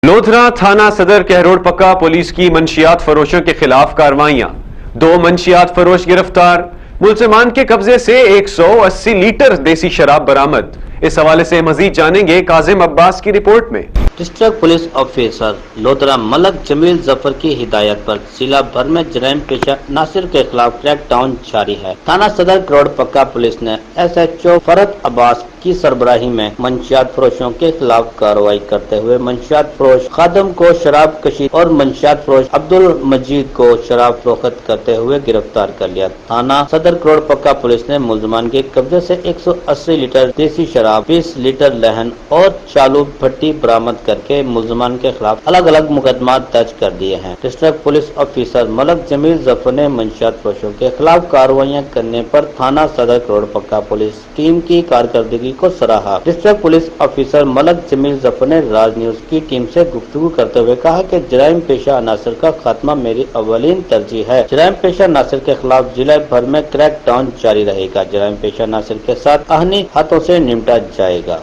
لودھرا تھانہ صدر کہروڑ پکا پولیس کی منشیات فروشوں کے خلاف کارروائیاں، 2 منشیات فروش گرفتار، ملزمان کے قبضے سے 180 لیٹر دیسی شراب برآمد۔ اس حوالے سے مزید جانیں گے کاظم عباس کی رپورٹ میں۔ ڈسٹرکٹ پولیس آفیسر لودھرا ملک جمیل ظفر کی ہدایت پر ضلع بھر میں جرائم پیشہ عناصر کے خلاف کریک ڈاؤن جاری ہے۔ تھانہ صدر کہروڑ پکا پولیس نے SHO فرحت عباس کی سربراہی میں منشیات فروشوں کے خلاف کارروائی کرتے ہوئے منشیات فروش خادم کو شراب کشید اور منشیات فروش عبد المجید کو شراب فروخت کرتے ہوئے گرفتار کر لیا۔ تھانہ صدر کہروڑ پکا پولیس نے ملزمان کے قبضے سے 180 لیٹر دیسی شراب، 20 لیٹر لہن اور چالو بھٹی برآمد کر کے ملزمان کے خلاف الگ الگ مقدمات درج کر دیے ہیں۔ ڈسٹرکٹ پولیس آفیسر ملک جمیل ظفر نے منشیات فروشوں کے خلاف کارروائیاں کرنے پر تھانہ صدر کہروڑ پکا پولیس ٹیم کی کارکردگی کو سراہا۔ ڈسٹرکٹ پولیس آفیسر ملک جمیل ظفر نے راج نیوز کی ٹیم سے گفتگو کرتے ہوئے کہا کہ جرائم پیشہ عناصر کا خاتمہ میری اولین ترجیح ہے۔ جرائم پیشہ عناصر کے خلاف ضلع بھر میں کریک ڈاؤن جاری رہے گا۔ جرائم پیشہ عناصر کے ساتھ آہنی ہاتھوں سے نمٹا جائے گا۔